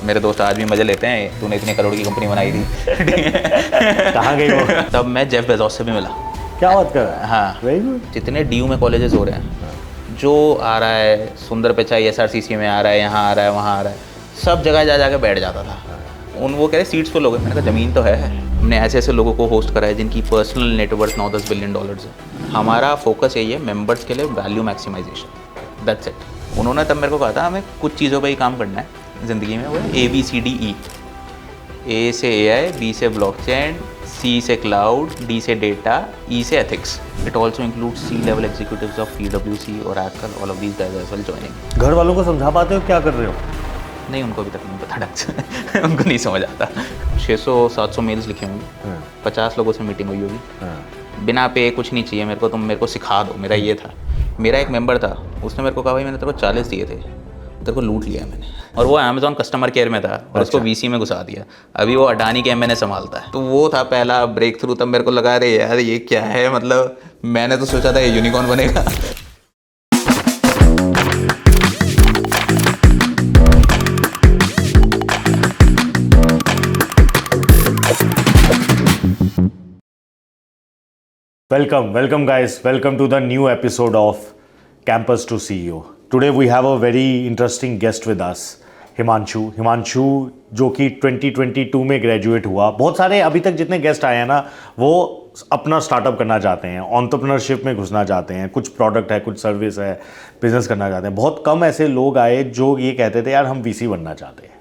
मेरे दोस्त आज भी मजे लेते हैं, तूने इतने करोड़ की कंपनी बनाई थी। कहाँ गई वो? तब मैं जेफ बेजोस से भी मिला। क्या बात कर रहा है? हाँ, वेरी गुड। जितने डीयू में कॉलेजेस हो रहे हैं, जो आ रहा है सुंदर पिचाई SRCC में आ रहा है, यहाँ आ रहा है, वहाँ आ रहा है, सब जगह जा जाके बैठ जाता था। वो कह रहे सीट्स फुल हो गए। मैंने कहा ज़मीन तो है। हमने ऐसे ऐसे लोगों को होस्ट करा है जिनकी पर्सनल नेटवर्थ 9-10 बिलियन डॉलर्स है। हमारा फोकस यही है, मेंबर्स के लिए वैल्यू मैक्सिमाइजेशन, दैट्स इट। उन्होंने तब मेरे को कहा था हमें कुछ चीज़ों पर ही काम करना है ज़िंदगी में, वो है ABCDE। A से AI, B से ब्लॉकचेन, C से क्लाउड, D से डेटा, E से ethics. It also includes C-level executives of PwC, Oracle, all of these guys as well joining। घर वालों को समझा पाते हो क्या कर रहे हो? नहीं, उनको अभी तक नहीं पता ढंग से। उनको नहीं समझ आता। 600-700 मेल्स लिखे होंगे, 50 लोगों से मीटिंग हुई होगी, बिना पे कुछ नहीं चाहिए मेरे को, तुम मेरे को सिखा दो। मेरा ये था। मेरा एक मेंबर था, उसने मेरे को कहा भाई मैंने तेरे को 40 दिए थे, तेरे को लूट लिया है मैंने। और वो अमेज़ॉन कस्टमर केयर में था और उसको VC में घुसा दिया। अभी वो अडानी के M&A संभालता है। तो वो था पहला ब्रेक थ्रू। तब मेरे को लगा अरे यार ये क्या है, मतलब मैंने तो सोचा था ये यूनिकॉर्न बनेगा। Welcome guys, welcome to the new episode of Campus to CEO. Today we have a very interesting guest with us, Himanshu जो कि 2022 में ग्रेजुएट हुआ। बहुत सारे अभी तक जितने गेस्ट आए हैं ना, वो अपना स्टार्टअप करना चाहते हैं, एंटरप्रेन्योरशिप में घुसना चाहते हैं, कुछ प्रोडक्ट है, कुछ सर्विस है, बिजनेस करना चाहते हैं। बहुत कम ऐसे लोग आए जो ये कहते थे यार हम VC बनना चाहते हैं।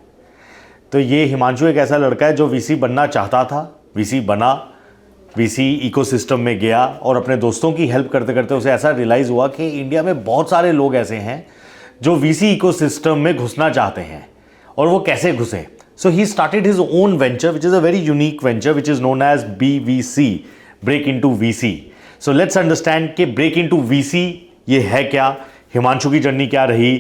तो ये हिमांशु एक ऐसा लड़का है जो VC बनना चाहता था, VC बना, VC इकोसिस्टम में गया और अपने दोस्तों की हेल्प करते करते उसे ऐसा रियलाइज़ हुआ कि इंडिया में बहुत सारे लोग ऐसे हैं जो VC इकोसिस्टम में घुसना चाहते हैं, और वो कैसे घुसे। So he started his own venture which is a very unique venture which is known as BVC, break into VC। So let's understand कि ब्रेक इनटू VC ये है क्या, हिमांशु की जर्नी क्या रही।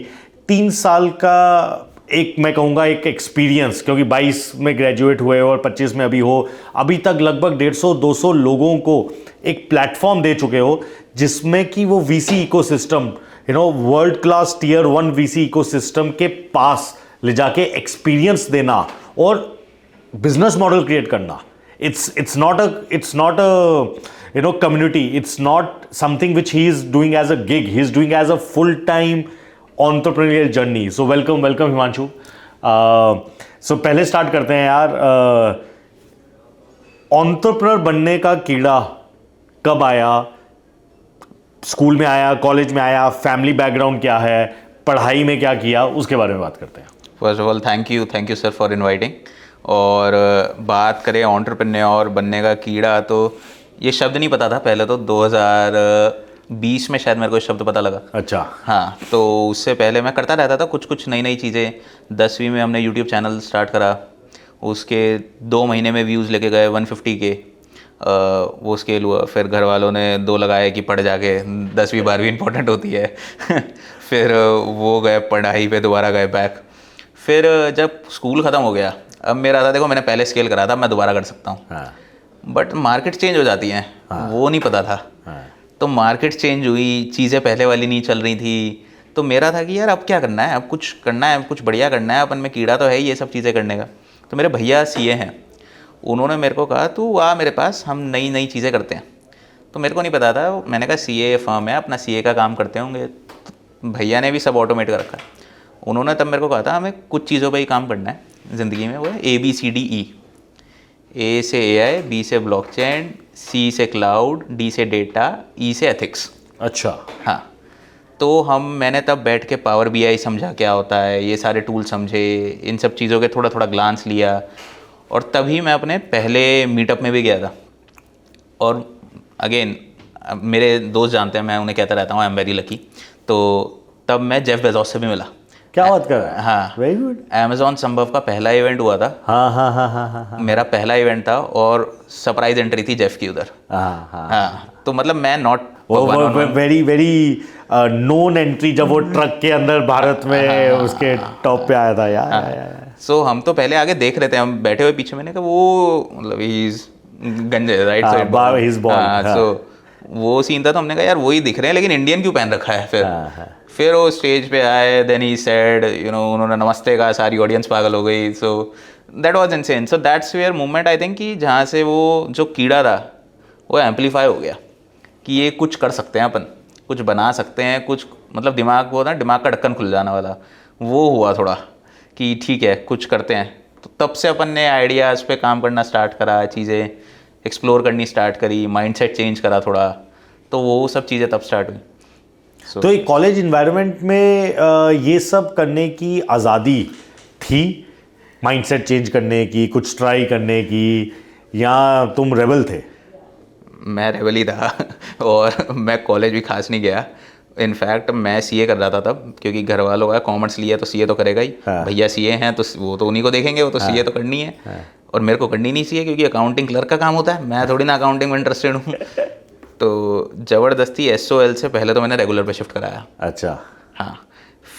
3 साल का एक मैं कहूँगा एक एक्सपीरियंस, क्योंकि 22 में ग्रेजुएट हुए और 25 में अभी हो, अभी तक लगभग 150-200 लोगों को एक प्लेटफॉर्म दे चुके हो जिसमें कि वो VC ecosystem, world class tier 1 VC ecosystem के पास ले जाके एक्सपीरियंस देना और बिजनेस मॉडल क्रिएट करना। it's not a community, it's not something which he is doing as a gig, he is doing as a full time entrepreneurial journey. So welcome Himanshu. so पहले start करते हैं यार, entrepreneur बनने का कीड़ा कब आया? स्कूल में आया, कॉलेज में आया, फैमिली बैकग्राउंड क्या है, पढ़ाई में क्या किया, उसके बारे में बात करते हैं। First of all thank you sir for inviting. और बात करें एंटरप्रेन्योर बनने का कीड़ा, तो ये शब्द नहीं पता था पहले। तो 2020 में शायद मेरे को शब्द पता लगा। अच्छा। हाँ, तो उससे पहले मैं करता रहता था कुछ नई चीज़ें। 10वीं में हमने यूट्यूब चैनल स्टार्ट करा, उसके 2 महीने में व्यूज़ लेके गए 150 के, वो स्केल हुआ। फिर घर वालों ने 2 लगाए कि पढ़ जाके, 10वीं 12वीं इंपॉर्टेंट होती है। फिर वो गए पढ़ाई पे, दोबारा गए बैक। फिर जब स्कूल ख़त्म हो गया, अब मेरा था देखो मैंने पहले स्केल करा था, मैं दोबारा कर सकता हूँ। बट मार्केट चेंज हो जाती हैं, वो नहीं पता था। तो मार्केट चेंज हुई, चीज़ें पहले वाली नहीं चल रही थी। तो मेरा था कि यार अब क्या करना है, अब कुछ करना है, कुछ बढ़िया करना है। अपन में कीड़ा तो है ही ये सब चीज़ें करने का। तो मेरे भैया CA हैं, उन्होंने मेरे को कहा तू आ मेरे पास, हम नई चीज़ें करते हैं। तो मेरे को नहीं पता था। मैंने कहा CA फर्म है, अपना CA का काम करते होंगे। तो भैया ने भी सब ऑटोमेट कर रखा। उन्होंने तब मेरे को कहा था हमें कुछ चीज़ों पर ही काम करना है ज़िंदगी में, वो है ABCDE। A से AI, B से ब्लॉकचेन, C से क्लाउड, D से डेटा, E से एथिक्स। अच्छा। हाँ, तो मैंने तब बैठ के पावर BI समझा क्या होता है, ये सारे टूल समझे, इन सब चीज़ों के थोड़ा ग्लांस लिया। और तभी मैं अपने पहले मीटअप में भी गया था। और अगेन मेरे दोस्त जानते हैं, मैं उन्हें कहता रहता हूँ आई एम वेरी लकी। तो तब मैं जेफ बेजोस से भी मिला। क्या बात कर रहा है? हाँ, वेरी गुड। अमेज़ॉन संभव का पहला इवेंट हुआ था। हाँ। मेरा पहला इवेंट था और सरप्राइज एंट्री थी जेफ की उधर। हाँ, तो मतलब मैं नॉट वेरी नोन एंट्री, जब वो ट्रक के अंदर भारत में उसके टॉप पे आया था यार। सो हम तो पहले आगे देख रहे थे, हम बैठे हुए पीछे। मैंने कहा वो मतलब ही इज गंजे राइट साइड, सो वो सीन था, तो हमने कहा यार वही दिख रहे हैं लेकिन इंडियन क्यों पहन रखा है। हाँ। फिर वो स्टेज पे आए, देन ही सेड उन्होंने नमस्ते कहा, सारी ऑडियंस पागल हो गई। So that was insane. So that's where movement I think कि जहाँ से वो जो कीड़ा था वो एम्पलीफाई हो गया कि ये कुछ कर सकते हैं, अपन कुछ बना सकते हैं, कुछ मतलब दिमाग वो ना, दिमाग का ढक्कन खुल जाना वाला वो हुआ थोड़ा कि ठीक है कुछ करते हैं। तो तब से अपन ने आइडियाज़ पे काम करना स्टार्ट करा, चीज़ें एक्सप्लोर करनी स्टार्ट करी, माइंडसेट चेंज करा थोड़ा, तो वो सब चीज़ें तब स्टार्ट हुई। तो एक कॉलेज इन्वायरमेंट में ये सब करने की आज़ादी थी, माइंडसेट चेंज करने की, कुछ ट्राई करने की, या तुम रेबल थे? मैं रेबल ही था और मैं कॉलेज भी खास नहीं गया। इनफैक्ट मैं सीए कर रहा था तब, क्योंकि घर वालों का कॉमर्स लिया तो सीए तो करेगा ही। हाँ। भैया सीए हैं तो वो तो उन्हीं को देखेंगे, वो तो सीए तो करनी है। और मेरे को करनी नहीं सीए, क्योंकि अकाउंटिंग क्लर्क का काम होता है, मैं थोड़ी ना अकाउंटिंग में इंटरेस्टेड हूँ। तो ज़बरदस्ती एसओएल से पहले तो मैंने रेगुलर पे शिफ्ट कराया। अच्छा। हाँ,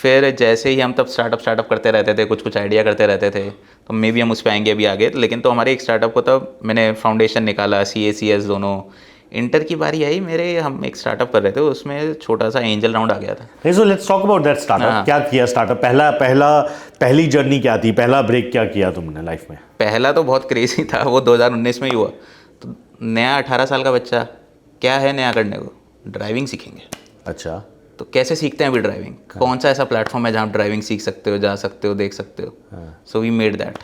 फिर जैसे ही हम तब स्टार्टअप करते रहते थे, कुछ आइडिया करते रहते थे, तो मे भी हम उस पर आएंगे अभी आगे। लेकिन तो हमारे एक स्टार्टअप को तब मैंने फाउंडेशन निकाला, CA CS दोनों। इंटर की बारी आई मेरे, हम एक स्टार्टअप कर रहे थे, उसमें छोटा सा एंजल राउंड आ गया था। नहीं, so let's talk about that startup. क्या किया स्टार्टअप? पहली जर्नी क्या थी? पहला ब्रेक क्या किया तुमने लाइफ में? पहला तो बहुत क्रेजी था, वो 2019 में ही हुआ। तो नया 18 साल का बच्चा, क्या है नया करने को? ड्राइविंग सीखेंगे। अच्छा। तो कैसे सीखते हैं अभी ड्राइविंग? कौन सा ऐसा प्लेटफॉर्म है जहाँ आप ड्राइविंग सीख सकते हो, जा सकते हो, देख सकते हो? So we made that.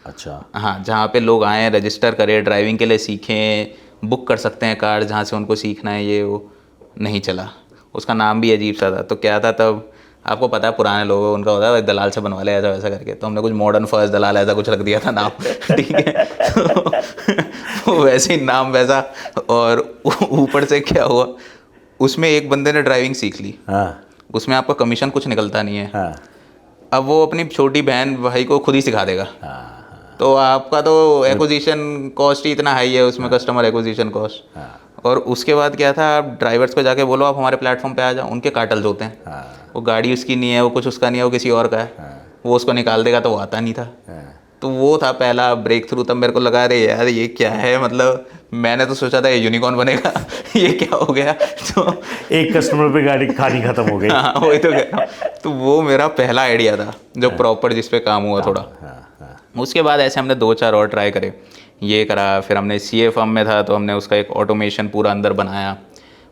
अच्छा। हाँ, जहाँ पे लोग आएँ, रजिस्टर करें, ड्राइविंग के लिए सीखें, बुक कर सकते हैं कार जहाँ से उनको सीखना है, ये वो नहीं चला। उसका नाम भी अजीब सा था। तो क्या था तब, आपको पता है पुराने लोग उनका होता है दलाल से बनवा ले ऐसा वैसा करके, तो हमने कुछ मॉडर्न फर्स्ट दलाल ऐसा कुछ रख दिया था नाम। ठीक है, तो वैसे ही नाम वैसा। और ऊपर से क्या हुआ, उसमें एक बंदे ने ड्राइविंग सीख ली। हाँ। उसमें आपका कमीशन कुछ निकलता नहीं है। हाँ। अब वो अपनी छोटी बहन भाई को खुद ही सिखा देगा। तो आपका तो एक्विजिशन कॉस्ट ही इतना हाई है उसमें, कस्टमर एक्विजिशन कॉस्ट। और उसके बाद क्या था, आप ड्राइवर्स को जाके बोलो आप हमारे प्लेटफॉर्म पे आ जाओ, उनके कार्टल्स होते हैं। वो गाड़ी उसकी नहीं है, वो कुछ उसका नहीं है, वो किसी और का है। वो उसको निकाल देगा, तो वो आता नहीं था। तो वो था पहला ब्रेक थ्रू। तब मेरे को लगा रहे यार ये क्या है, मतलब मैंने तो सोचा था ये यूनिकॉर्न बनेगा। ये क्या हो गया? तो एक कस्टमर पे गाड़ी खानी खत्म हो गई। हाँ, वही तो कह रहा हूँ। तो वो मेरा पहला आइडिया था जो प्रॉपर जिस पे काम हुआ थोड़ा। उसके बाद ऐसे हमने 2-4 और ट्राई करे, ये करा। फिर हमने CA फर्म में था तो हमने उसका एक ऑटोमेशन पूरा अंदर बनाया,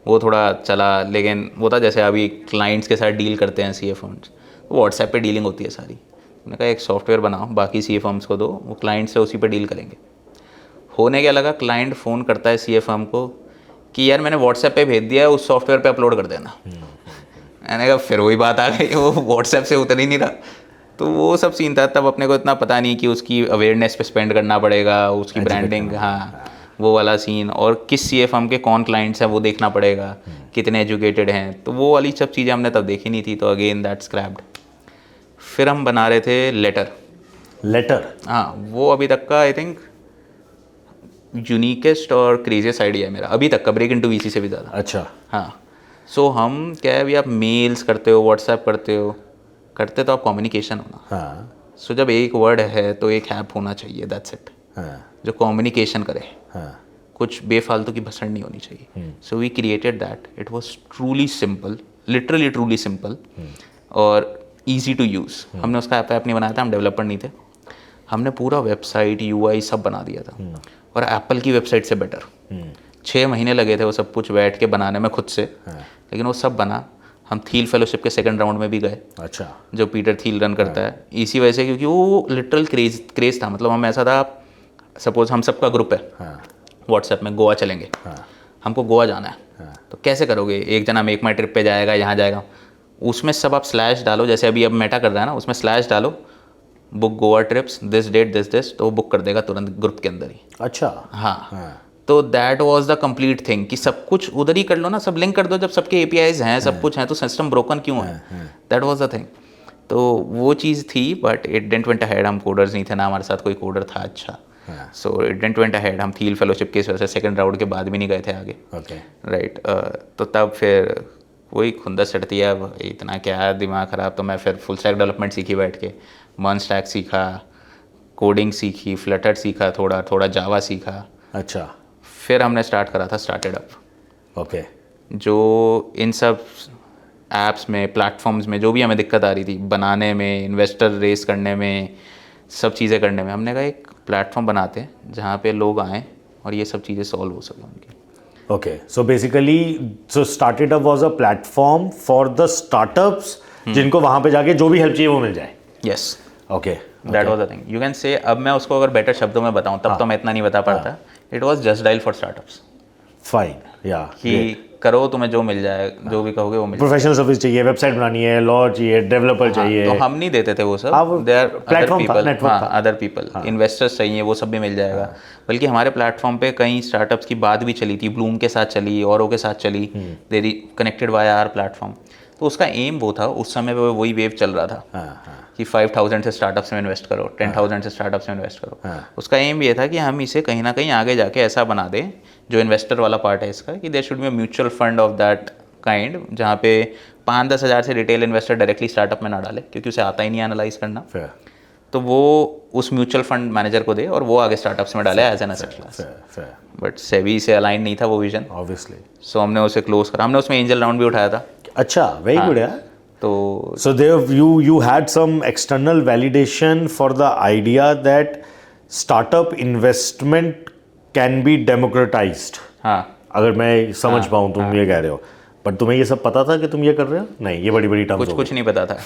वो थोड़ा चला। लेकिन वो था जैसे अभी क्लाइंट्स के साथ डील करते हैं CA फर्म्स, व्हाट्सएप पे डीलिंग होती है सारी। मैंने कहा एक सॉफ्टवेयर बनाओ, बाकी CA फर्म्स को दो, वो क्लाइंट से उसी पे डील करेंगे। होने क्या लगा, क्लाइंट फ़ोन करता है CA फर्म को कि यार मैंने व्हाट्सएप पे भेज दिया है, उस सॉफ्टवेयर पे अपलोड कर देना। मैंने कहा फिर वही बात आ गई, वो व्हाट्सएप से उतर ही नहीं रहा। तो वो सब सीन था। तब अपने को इतना पता नहीं कि उसकी अवेयरनेस पे स्पेंड करना पड़ेगा, उसकी ब्रांडिंग, हाँ वो वाला सीन, और किस CA फर्म के कौन क्लाइंट्स हैं वो देखना पड़ेगा, कितने एजुकेटेड हैं। तो वो वाली सब चीज़ें हमने तब देखी नहीं थी, तो अगेन दैट स्क्रैप्ड। फिर हम बना रहे थे लेटर। हाँ, वो अभी तक का आई थिंक यूनिकेस्ट और क्रेजियस्ट आइडिया है मेरा अभी तक का, ब्रेक इनटू VC से भी ज़्यादा। अच्छा। हाँ, सो हम क्या है, अभी आप मेल्स करते हो, व्हाट्सएप करते तो आप कम्युनिकेशन होना। हाँ। सो जब एक वर्ड है तो एक ऐप होना चाहिए, दैट्स इट, हाँ। जो कम्युनिकेशन करे। हाँ। कुछ बेफालतू की भसड़ नहीं होनी चाहिए। So we created that, it was truly simple, literally truly simple और ईजी टू यूज़। हमने उसका ऐप नहीं बनाया था, हम डेवलपर नहीं थे। हमने पूरा वेबसाइट UI सब बना दिया था, और एप्पल की वेबसाइट से बेटर। 6 महीने लगे थे वो सब कुछ बैठ के बनाने में खुद से। लेकिन वो सब बना। हम थील फेलोशिप के 2nd राउंड में भी गए। अच्छा। जो पीटर थील रन करता है, इसी वजह से, क्योंकि वो लिटरल क्रेज था। मतलब हम ऐसा था, सपोज हम सबका ग्रुप है व्हाट्सएप में, गोवा चलेंगे, हमको गोवा जाना है, तो कैसे करोगे? एक जना मेक माई ट्रिप पे जाएगा, यहाँ जाएगा, उसमें सब आप स्लैश डालो, जैसे अभी अब मेटा कर रहा है ना, उसमें स्लैश डालो, book Goa trips this date this, तो वो बुक कर देगा तुरंत ग्रुप के अंदर ही। अच्छा। हाँ। तो that was the complete thing कि सब कुछ उधर ही कर लो ना, सब लिंक कर दो। जब सबके APIs हैं, सब कुछ है, तो सिस्टम ब्रोकन क्यों है? That was the thing. तो वो चीज़ थी, but it didn't went ahead. हम कोडर्स नहीं थे ना, हमारे साथ कोई कोडर था अच्छा। So it didn't went ahead. हम थील फेलोशिप की वजह से 2nd राउंड के बाद भी नहीं गए थे आगे। राइट। तो तब फिर वही खुंदस चढ़ती है, अब इतना क्या दिमाग ख़राब। तो मैं फिर फुल स्टैक डेवलपमेंट सीखी बैठ के, मन स्टैक सीखा, कोडिंग सीखी, फ्लटर सीखा, थोड़ा जावा सीखा। अच्छा। फिर हमने स्टार्ट करा था स्टार्टेड अप। ओके जो इन सब ऐप्स में, प्लेटफॉर्म्स में जो भी हमें दिक्कत आ रही थी बनाने में, इन्वेस्टर रेस करने में, सब चीज़ें करने में, हमने कहा एक प्लेटफॉर्म बनाते हैं जहाँ पे लोग आएँ और ये सब चीज़ें सॉल्व हो सकें उनकी। Okay, so basically, so Started Up was a platform for the startups जिनको वहाँ पे जाके जो भी हेल्प चाहिए वो मिल जाए। Yes, Okay, that was the thing. You can say, अब मैं उसको अगर बेटर शब्दों में बताऊँ तब तो मैं इतना नहीं बता पाता। It was just dial for startups fine, yeah. कि करो, तुम्हें जो मिल जाए, जो भी कहोगे वो मिल जाए। प्रोफेशनल सर्विस चाहिए, वेबसाइट बनानी है, लॉ चाहिए, डेवलपर चाहिए। तो हम नहीं देते थे वो सब, अब दे आर अदर platform था, पीपल, network हाँ था। अदर पीपल, इन्वेस्टर्स चाहिए, वो सब भी मिल जाएगा। बल्कि हमारे प्लेटफॉर्म पे कई स्टार्टअप्स की बात भी चली थी, ब्लूम के साथ चली, औरों के साथ चली, they connected via our platform. तो उसका एम वो था, उस समय पे वही वेव चल रहा था कि 5,000 से स्टार्टअप्स में इन्वेस्ट करो, 10,000 से स्टार्टअप्स में इन्वेस्ट करो। उसका एम ये था कि हम इसे कहीं ना कहीं आगे जाके ऐसा बना दें, जो इन्वेस्टर वाला पार्ट है इसका, कि there should be a mutual fund of that kind, जहाँ पे 5-10 हज़ार से रिटेल इन्वेस्टर डायरेक्टली स्टार्टअप में ना डाले, क्योंकि उसे आता ही नहीं एनालाइज करना। Fair, तो वो उस म्यूचुअल फंड मैनेजर को दे और वो आगे स्टार्टअप्स में डाले as an asset class. fair, but SEBI से अलाइन नहीं था वो विजन, obviously. सो हमने उसे क्लोज करा। हमने उसमें एंजल राउंड भी उठाया था। अच्छा, very good यार। तो So you had some external validation for the idea that startup investment can be democratized. हाँ, अगर मैं समझ पाऊँ तुम ये कह रहे हो, पर तुम्हें ये सब पता था कि तुम ये कर रहे हो? नहीं, ये बड़ी बड़ी टर्म्स कुछ नहीं पता था,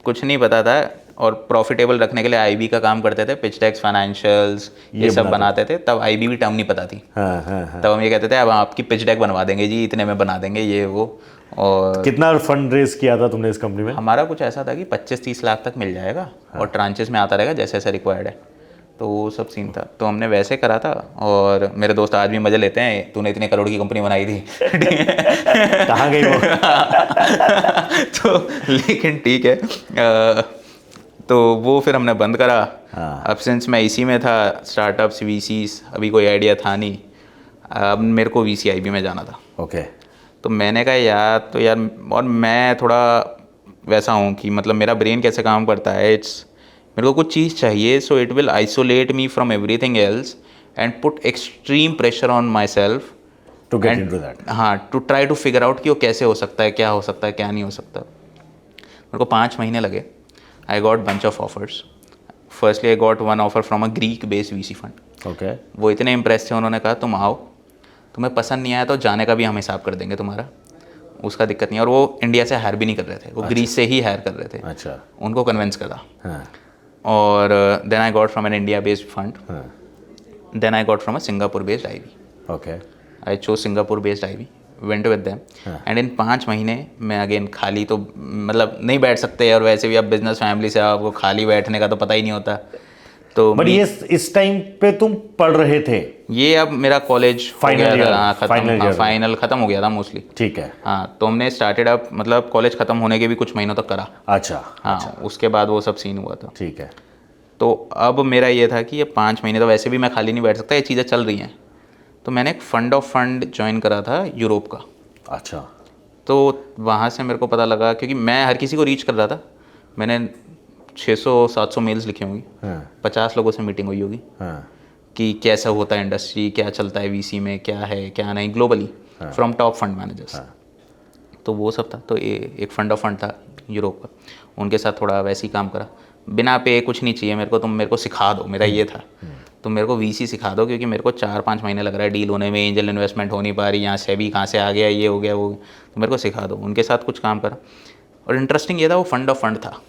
कुछ नहीं पता था। और प्रॉफिटेबल रखने के लिए आईबी का काम करते थे, पिच डेक्स, फाइनेंशियल्स, ये सब बनाते थे। तब आईबी भी टर्म नहीं पता थी। हाँ। तब हम ये कहते थे अब आपकी पिच डेक बनवा देंगे जी, इतने में बना देंगे ये वो। और कितना फंड रेज किया था तुमने इस कंपनी में? हमारा कुछ ऐसा था कि 25-30 लाख तक मिल जाएगा और ट्रांचेस में आता रहेगा जैसे जैसे रिक्वायर्ड है। तो वो सब सीन था, तो हमने वैसे करा था। और मेरे दोस्त आज भी मजे लेते हैं, तूने इतने करोड़ की कंपनी बनाई थी। कहाँ गई वो? तो लेकिन ठीक है, तो वो फिर हमने बंद करा। अब सिंस मैं इसी में था, स्टार्टअप्स, वीसीस, अभी कोई आइडिया था नहीं। अब मेरे को वीसीआईबी में जाना था। ओके। तो मैंने कहा यार, तो यार, और मैं थोड़ा वैसा हूँ कि मतलब मेरा ब्रेन कैसे काम करता है, मेरे को कुछ चीज़ चाहिए, so it will isolate me from everything else and put extreme pressure on my self to get into that. हाँ, to try to figure out कि वो कैसे हो सकता है, क्या हो सकता है, क्या नहीं हो सकता। मेरे को 5 महीने लगे। I got bunch of offers. Firstly I got one offer from a Greek based VC fund. Okay. वो इतने इम्प्रेस थे, उन्होंने कहा तुम आओ, तुम्हें पसंद नहीं आया तो जाने का भी हम हिसाब कर देंगे तुम्हारा, उसका दिक्कत नहीं। और वो इंडिया से हायर भी नहीं कर रहे थे, वो ग्रीस से ही हायर कर रहे थे। अच्छा। उनको कन्विंस करा। हाँ। और then I got from an India based fund, then I got from a Singapore based IV. Okay. I chose Singapore based IV, went with them, and in 5 महीने मैं अगेन खाली तो मतलब नहीं बैठ सकते, और वैसे भी आप बिजनेस फैमिली से, आपको खाली बैठने का तो पता ही नहीं होता। तो बट ये इस टाइम पे तुम पढ़ रहे थे? ये अब मेरा कॉलेज फाइनल खत्म हो गया था मोस्टली। ठीक है। हाँ, तो हमने स्टार्टेड अप, मतलब कॉलेज खत्म होने के भी कुछ महीनों तक करा। अच्छा। हाँ, उसके बाद वो सब सीन हुआ था। ठीक है। तो अब मेरा ये था कि ये 5 महीने तो वैसे भी मैं खाली नहीं बैठ सकता, ये चीज़ें चल रही हैं। तो मैंने एक फंड ऑफ फंड ज्वाइन करा था यूरोप का। अच्छा। तो वहाँ से मेरे को पता लगा, क्योंकि मैं हर किसी को रीच कर रहा था, मैंने 600-700 मेल्स लिखे होंगी, 50 लोगों से मीटिंग हुई होगी कि कैसा होता है इंडस्ट्री, क्या चलता है वीसी में, क्या है क्या नहीं, globally from top fund managers. तो वो सब था। तो एक फंड ऑफ फंड था यूरोप का, उनके साथ थोड़ा वैसे ही काम करा। बिना पे कुछ नहीं चाहिए मेरे को, तुम मेरे को सिखा दो, मेरा ये था। तुम मेरे को वीसी सिखा दो, क्योंकि मेरे को 4-5 महीने लग रहा है डील होने में, एंजल इन्वेस्टमेंट हो नहीं पा रही, यहाँ से भी कहाँ से आ गया, ये हो गया वो, तो मेरे को सिखा दो। उनके साथ कुछ काम करा, और इंटरेस्टिंग ये था वो फंड ऑफ फंड था।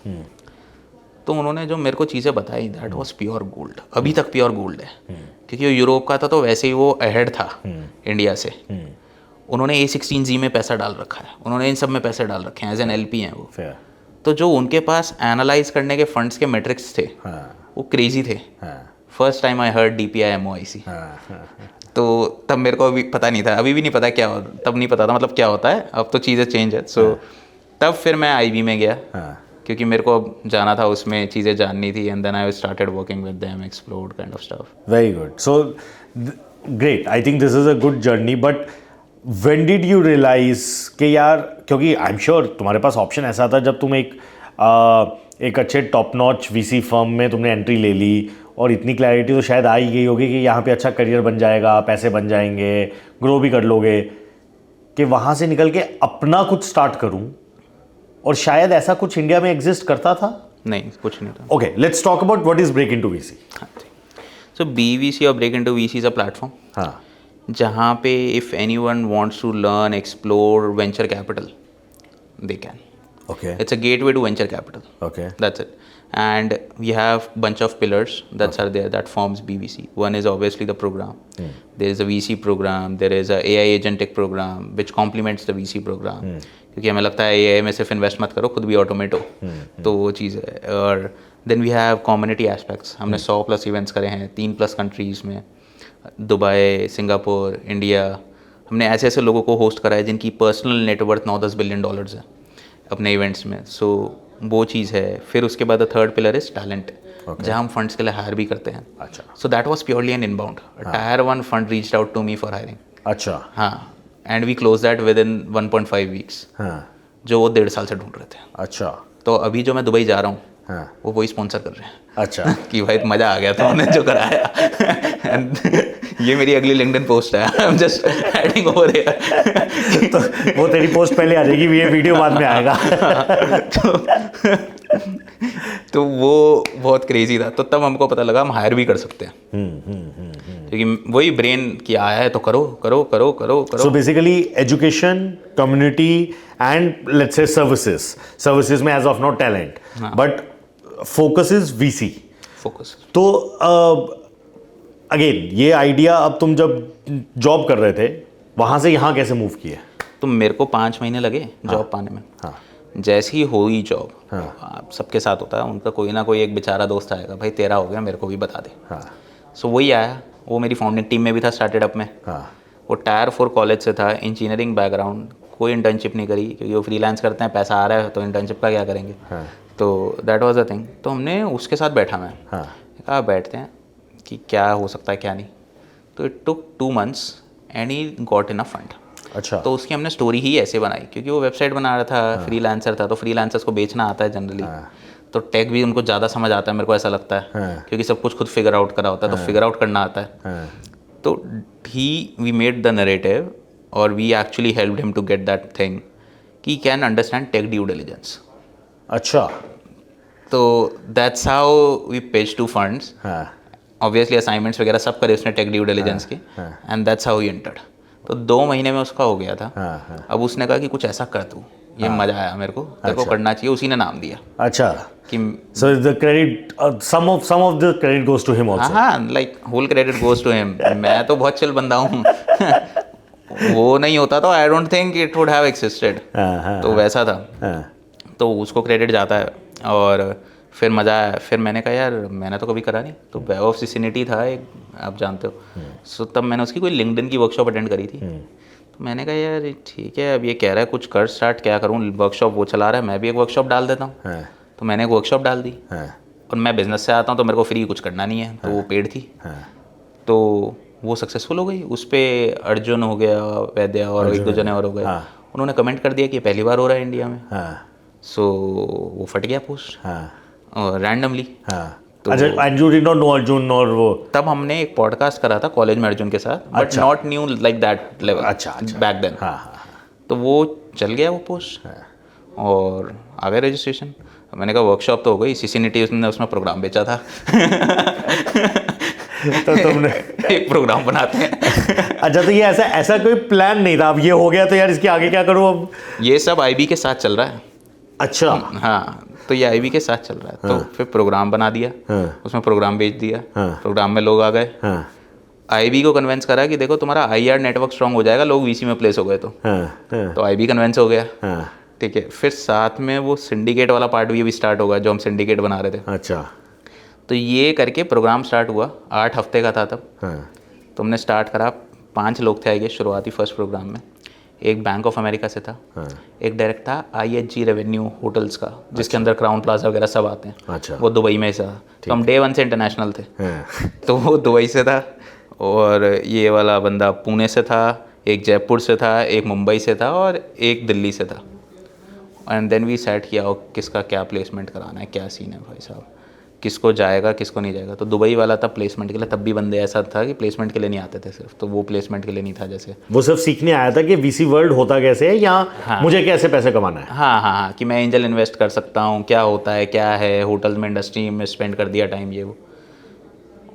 तो उन्होंने जो मेरे को चीज़ें बताई, दैट वाज प्योर गोल्ड। अभी तक प्योर गोल्ड है, क्योंकि वो यूरोप का था तो वैसे ही वो अहेड था इंडिया से। उन्होंने A16Z में पैसा डाल रखा है, उन्होंने इन सब में पैसे डाल रखे हैं, एज एन LP हैं वो। तो जो उनके पास एनालाइज करने के फंड्स के मेट्रिक्स थे, वो क्रेजी थे। First time I heard DPI MOIC। तो तब मेरे को अभी पता नहीं था, अभी भी नहीं पता क्या हो, तब नहीं पता था मतलब क्या होता है, अब तो चीज़ें चेंज है। सो तब फिर मैं IB में गया, क्योंकि मेरे को जाना था, उसमें चीज़ें जाननी थी। And then I started working with them, explored kind of stuff. Very good. So great, I think this is a good journey. But when did you realise कि यार, क्योंकि आई एम श्योर तुम्हारे पास ऑप्शन ऐसा था जब तुम एक अच्छे टॉप नॉच VC फर्म में तुमने एंट्री ले ली, और इतनी क्लैरिटी तो शायद आ ही गई होगी कि यहाँ पे अच्छा करियर बन जाएगा, पैसे बन जाएंगे, ग्रो भी कर लोगे। कि वहाँ से निकल के अपना कुछ स्टार्ट करूँ, और शायद ऐसा कुछ इंडिया में एग्जिस्ट करता था? नहीं, कुछ नहीं था। Okay, let's talk about what is break into VC. So BVC और break into VC is a platform हाँ, जहाँ पे if anyone wants to learn explore venture capital they can. Okay, It's a gateway to venture capital. Okay, That's it. And we have bunch of pillars that are there that forms BVC. One is obviously the program. There is a VC program. There is a AI agentic program which complements the VC program. क्योंकि हमें लगता है AI में सिर्फ invest मत करो, खुद भी ऑटोमेट हो. तो वो चीज़ है. और then we have community aspects. हमने 100+ इवेंट्स करे हैं 3+ कंट्रीज़ में, दुबई, सिंगापुर, इंडिया. हमने ऐसे ऐसे लोगों को होस्ट करा है जिनकी पर्सनल नेटवर्थ $9-10 बिलियन है अपने इवेंट्स में. सो वो चीज़ है. फिर उसके बाद थर्ड पिलर इज टैलेंट, जहाँ हम फंड्स के लिए हायर भी करते हैं. अच्छा, so that was purely an inbound. Tier 1 fund reached out to me for hiring. अच्छा, हाँ, and we close that within 1.5 weeks, हाँ, जो वो 1.5 साल से ढूंढ रहे थे. अच्छा, तो अभी जो मैं दुबई जा रहा हूँ हाँ, वो वही स्पॉन्सर कर रहे हैं. अच्छा, कि भाई मज़ा आ गया था उन्हें जो कराया. And ये मेरी अगली लिंक्डइन पोस्ट है. I am just adding over here. तो वो तेरी पोस्ट पहले आ जाएगी, ये वीडियो बाद में आएगा. तो वो बहुत क्रेजी था. तो तब हमको पता लगा हम हायर भी कर सकते हैं, क्योंकि वही ब्रेन की आया है तो करो करो करो करो करो. So basically education, community and let's say services में as of now talent, but focus is VC. Focus. तो अगेन ये आइडिया, अब तुम जब जॉब कर रहे थे वहाँ से यहाँ कैसे मूव किए? तो मेरे को 5 महीने लगे जॉब पाने में. हाँ, जैसे ही हुई जॉब, हाँ, सबके साथ होता है, उनका कोई ना कोई एक बेचारा दोस्त आएगा, भाई तेरा हो गया मेरे को भी बता दे. हाँ, सो वही आया. वो मेरी फाउंडिंग टीम में भी था स्टार्टअप में. हाँ, वो टायर 4 कॉलेज से था, इंजीनियरिंग बैकग्राउंड, कोई इंटर्नशिप नहीं करी क्योंकि वो फ्रीलांस करते हैं, पैसा आ रहा है तो इंटर्नशिप का क्या करेंगे. हाँ, तो दैट वाज अ थिंग. तो हमने उसके साथ बैठा मैं, हाँ, कहा बैठते हैं कि क्या हो सकता है क्या नहीं. तो it took 2 months and he got in a fund. अच्छा, तो उसकी हमने स्टोरी ही ऐसे बनाई, क्योंकि वो वेबसाइट बना रहा था, फ्रीलांसर था, तो फ्रीलांसर्स को बेचना आता है जनरली. तो टेक भी उनको ज़्यादा समझ आता है, मेरे को ऐसा लगता है, क्योंकि सब कुछ खुद फिगर आउट करा होता है, तो फिगर आउट करना आता है. तो वी मेड द नरेटिव और we actually helped him to get that thing कि can understand take due diligence. अच्छा, तो that's how we pitch to funds. हाँ, ऑब्वियसली असाइनमेंट्स वगैरह सब करे उसने टेक ड्यू डिलिजेंस की, and that's how he entered. तो 2 महीने में उसका हो गया था. हाँ, हाँ, अब उसने कहा कि कुछ ऐसा कर तू, ये मज़ा आया मेरे को, तेरे को करना चाहिए. उसी ने नाम दिया अच्छा. कि So the credit, some of the credit goes to him also. हाँ, like whole credit goes to him. मैं तो बहुत चिल बंदा हूँ. वो नहीं होता तो I don't think it would have existed. हाँ, हाँ, तो वैसा था. हाँ, तो उसको क्रेडिट जाता है. और फिर मज़ा आया. फिर मैंने कहा यार मैंने तो कभी करा नहीं. तो वेब ऑफ सिसिनिटी था एक, आप जानते हो. सो तब मैंने उसकी कोई लिंक्डइन की वर्कशॉप अटेंड करी थी. तो मैंने कहा यार ठीक है, अब ये कह रहा है कुछ कर स्टार्ट, क्या करूँ, वर्कशॉप वो चला रहा है, मैं भी एक वर्कशॉप डाल देता हूँ. हाँ, तो मैंने एक वर्कशॉप डाल दी. हाँ, और मैं बिज़नेस से आता हूँ तो मेरे को फ्री कुछ करना नहीं है, तो वो पेड थी. हाँ, तो वो सक्सेसफुल हो गई. उस पर अर्जुन हो गया, वैद्या और 1-2 जने और हो गए. उन्होंने कमेंट कर दिया कि पहली बार हो रहा है इंडिया में. हाँ, सो वो फट गया पोस्ट हाँ, रैंडमली. हाँ. अच्छा, and you did not know Arjun और वो? तब हमने एक पॉडकास्ट करा था कॉलेज में अर्जुन के साथ, but not new like that level. अच्छा, बैक देन. हाँ, हाँ, तो वो चल गया वो पोस्ट और आ गया रजिस्ट्रेशन. मैंने कहा वर्कशॉप तो हो गई, सिसिनिटी उसने उसमें प्रोग्राम बेचा था. तो तुमने एक प्रोग्राम बनाते हैं. अच्छा, तो ये ऐसा कोई प्लान नहीं था, अब ये हो गया तो यार इसके आगे क्या करूँ अब? ये सब IB के साथ चल रहा है. अच्छा, हाँ, तो ये IB के साथ चल रहा है. तो फिर प्रोग्राम बना दिया, उसमें प्रोग्राम बेच दिया. प्रोग्राम में लोग आ गए. IB को कन्वेंस करा कि देखो तुम्हारा IR नेटवर्क स्ट्रांग हो जाएगा, लोग VC में प्लेस हो गए. तो IB कन्वेंस हो गया. ठीक है. फिर साथ में वो सिंडिकेट वाला पार्ट भी स्टार्ट होगा, जो हम सिंडिकेट बना रहे थे. अच्छा, तो ये करके प्रोग्राम स्टार्ट हुआ. 8 हफ्ते का था तब. तो हमने स्टार्ट करा. 5 लोग थे आएंगे शुरुआती फर्स्ट प्रोग्राम में. एक बैंक ऑफ अमेरिका से था. एक डायरेक्ट था IHG रेवेन्यू होटल्स का, जिसके अंदर क्राउन प्लाजा वगैरह सब आते हैं. अच्छा, वो दुबई में से था. तो हम डे 1 से इंटरनेशनल थे. तो वो दुबई से था, और ये वाला बंदा पुणे से था, एक जयपुर से था, एक मुंबई से था, और एक दिल्ली से था. एंड देन वी सेट किया किसका क्या प्लेसमेंट कराना है, क्या सीन है भाई साहब. किसको जाएगा किसको नहीं जाएगा। तो दुबई वाला था प्लेसमेंट के लिए, तब भी बंदे ऐसा था कि प्लेसमेंट के लिए नहीं आते थे सिर्फ, तो वो प्लेसमेंट के लिए नहीं था जैसे। वो सिर्फ सीखने आया था कि वीसी वर्ल्ड होता कैसे है या मुझे कैसे पैसे कमाना है। हाँ, कि मैं एंजल इन्वेस्ट कर सकता हूँ, क्या होता है क्या है, होटल में इंडस्ट्री में स्पेंड कर दिया टाइम ये वो,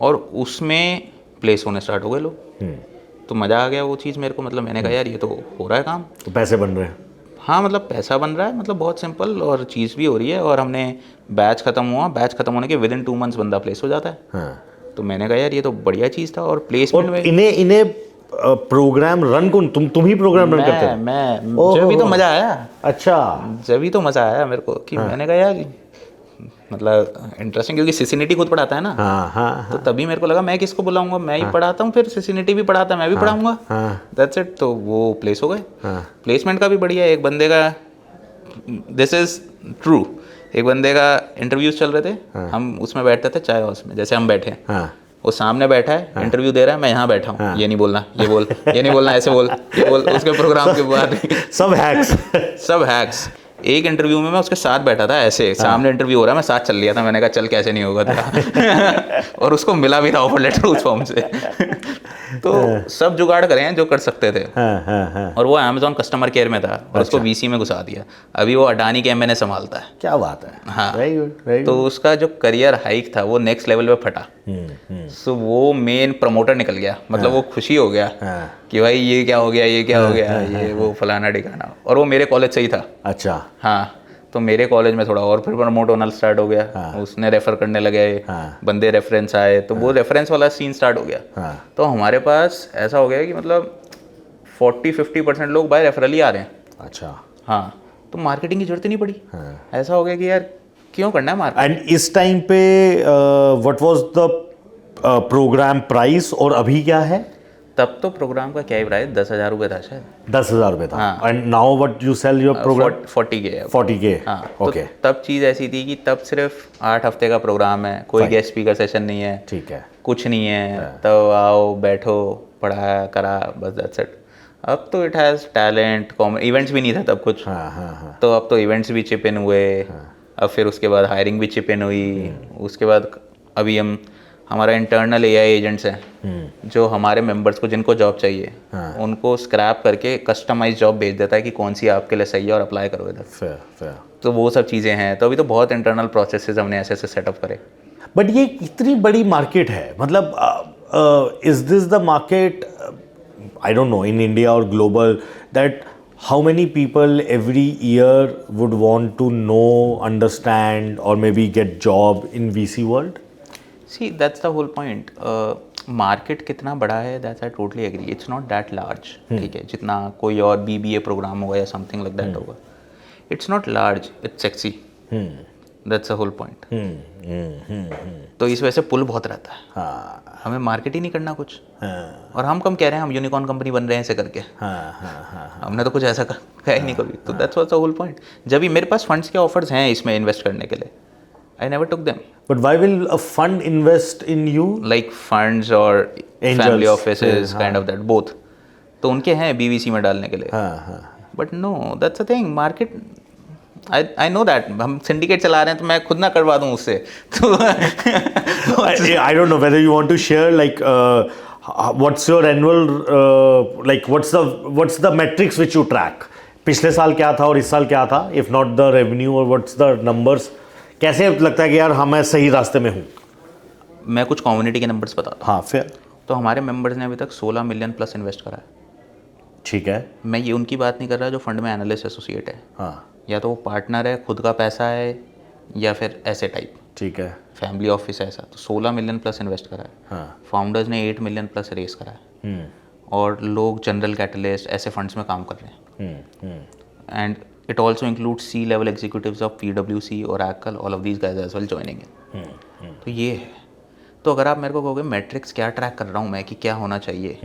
और उसमें प्लेस होने स्टार्ट हो गए लोग। तो मज़ा आ गया वो चीज़ मेरे को, मतलब मैंने कहा यार ये तो हो रहा है काम, तो पैसे बन रहे हैं। हाँ मतलब पैसा बन रहा है, मतलब बहुत सिंपल, और चीज़ भी हो रही है। और हमने बैच ख़त्म हुआ, बैच ख़त्म होने के विदिन 2 मंथ्स बंदा प्लेस हो जाता है। हाँ। तो मैंने कहा यार ये तो बढ़िया चीज़ था। और प्लेसमेंट में इन्हें प्रोग्राम रन कौन, तुम ही प्रोग्राम रन करते हो? मैं जब भी तो मज़ा आया। अच्छा। जब भी तो मज़ा आया मेरे को कि मैंने कहा यार मतलब इंटरेस्टिंग, क्योंकि सिसिनिटी खुद पढ़ाता है ना। हाँ। तो तभी मेरे को लगा मैं किसको बुलाऊंगा, मैं ही पढ़ाता हूँ, फिर सिसिनिटी भी पढ़ाता है, मैं भी पढ़ाऊंगा, दैट्स इट। तो वो प्लेस हो गए। प्लेसमेंट का भी बढ़िया है। एक बंदे का, दिस इज ट्रू, एक बंदे का इंटरव्यूज चल रहे थे, हम उसमें बैठते थे चाय हाउस में, जैसे हम बैठे हैं, वो सामने बैठा है इंटरव्यू दे रहा है, मैं यहाँ बैठा हूँ, ये नहीं बोलना, ये बोल, ये नहीं बोलना, ऐसे बोल, ये बोल, उसके प्रोग्राम के बाद सब हैक्स। एक इंटरव्यू में मैं उसके साथ बैठा था, ऐसे सामने इंटरव्यू हो रहा है, मैं साथ चल लिया था, मैंने कहा चल कैसे नहीं होगा तेरा और उसको मिला भी था ऑफर लेटर उस फॉर्म से तो सब जुगाड़ करे हैं जो कर सकते थे। और वो अमेजोन कस्टमर केयर में था और उसको वीसी में घुसा दिया। अभी वो अडानी के एमएनए संभालता है। क्या बात है। हाँ, वेरी गुड। तो उसका जो करियर हाइक था वो नेक्स्ट लेवल पे फटा। सो वो मेन प्रमोटर निकल गया, मतलब वो खुशी हो गया कि भाई ये क्या हो गया, ये क्या हो गया, ये वो फलाना ठिकाना। और वो मेरे कॉलेज से ही था। अच्छा। हाँ, तो मेरे कॉलेज में थोड़ा और फिर प्रमोट होना स्टार्ट हो गया। उसने रेफर करने लगे, बंदे रेफरेंस आए, तो वो रेफरेंस वाला सीन स्टार्ट हो गया। तो हमारे पास ऐसा हो गया कि मतलब 40-50% लोग बाय रेफरल ही आ रहे हैं। अच्छा। हाँ, तो मार्केटिंग की जरूरत ही नहीं पड़ी। ऐसा हो गया कि यार क्यों करना है मार्केट। एंड इस टाइम पे what was the program price और अभी क्या है? तब तो प्रोग्राम का क्या ही प्राइस 10,000 रुपये था शायद। 10,000 रुपये था। हाँ। And now what you sell your program? 40K है। 40K। हाँ, ओके। तो तब चीज़ ऐसी थी कि तब सिर्फ 8 हफ्ते का प्रोग्राम है, कोई गेस्ट स्पीकर सेशन नहीं है, ठीक है, कुछ नहीं है, तब आओ बैठो पढ़ाया करा बस, दैट्स इट। अब तो it has talent, common events भी नहीं था तब कुछ। तो अब तो इवेंट्स भी चिप इन हुए। अब फिर उसके बाद हायरिंग भी चिप इन हुई। उसके बाद अभी हमारा इंटरनल एआई एजेंट्स हैं जो हमारे मेंबर्स को जिनको जॉब चाहिए उनको स्क्रैप करके कस्टमाइज जॉब भेज देता है कि कौन सी आपके लिए सही है और अप्लाई करो इधर। फेयर। तो वो सब चीज़ें हैं। तो अभी तो बहुत इंटरनल प्रोसेसेस हमने ऐसे ऐसे सेटअप करे। बट ये इतनी बड़ी मार्केट है, मतलब is this the market, I don't know in India और global, that how many people every year would want to know, understand or maybe get job in VC world? See, that's the whole point. Market कितना बड़ा है, that's I totally agree, it's not that large. ठीक है, जितना कोई और BBA program होगा या समथिंग लाइक दैट होगा, it's not large, it's sexy, that's the whole point. तो इस वजह से पुल बहुत रहता है। हमें मार्केट ही नहीं करना कुछ। और हम कम कह रहे हैं हम यूनिकॉर्न कंपनी बन रहे हैं ऐसे करके। हमने तो कुछ ऐसा कहा ही नहीं कभी। तो that's was the whole point. जब भी मेरे पास फंड्स के ऑफर्स हैं इसमें इन्वेस्ट करने के लिए, I never took them. But why will a fund invest in you? Like funds or family offices, kind of that, both. तो उनके हैं BVC में डालने के लिए। But no, that's the thing. Market, I know that. हम syndicate चला रहे हैं तो मैं खुद ना करवा दूँ उससे। तो I don't know whether you want to share like what's your annual like what's the metrics which you track? पिछले साल क्या था और इस साल क्या था? If not the revenue or what's the numbers? कैसे लगता है कि यार हाँ मैं सही रास्ते में हूँ? मैं कुछ कम्युनिटी के नंबर्स बताता हूँ। हाँ, फिर तो हमारे मेंबर्स ने अभी तक 16 मिलियन प्लस इन्वेस्ट करा है। ठीक है। मैं ये उनकी बात नहीं कर रहा जो फंड में एनालिस्ट एसोसिएट है। हाँ, या तो वो पार्टनर है, खुद का पैसा है, या फिर ऐसे टाइप। ठीक है। फैमिली ऑफिस है ऐसा। तो 16 मिलियन प्लस इन्वेस्ट करा है। हाँ। फाउंडर्स ने 8 मिलियन प्लस रेस करा है। और लोग जनरल कैटलिस्ट ऐसे फंड्स में काम कर रहे हैं। And it also includes C-level executives of PwC, Oracle, all of these guys as well joining in. तो ये है। तो अगर आप मेरे को कहोगे मैट्रिक्स क्या ट्रैक कर रहा हूँ मैं कि क्या होना चाहिए,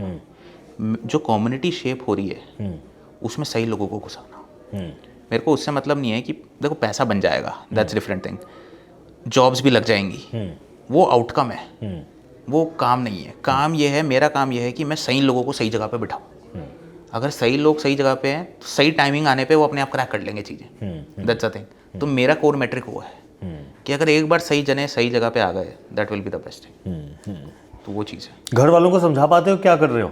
जो कम्युनिटी शेप हो रही है उसमें सही लोगों को घुसाना। मेरे को उससे मतलब नहीं है कि देखो पैसा बन जाएगा, दैट्स डिफरेंट थिंग, जॉब्स भी लग जाएंगी, वो आउटकम है, वो काम नहीं है। काम ये है, मेरा काम ये है कि मैं सही लोगों को सही जगह पे बिठाऊँ। अगर सही लोग सही जगह पे हैं तो सही टाइमिंग आने पे वो अपने आप क्रैक कर लेंगे चीज़ें। That's a thing. तो मेरा कोर मैट्रिक वो है कि अगर एक बार सही जने सही जगह पे आ गए, that will be the best thing. तो वो चीज़ है। घर वालों को समझा पाते हो क्या कर रहे हो?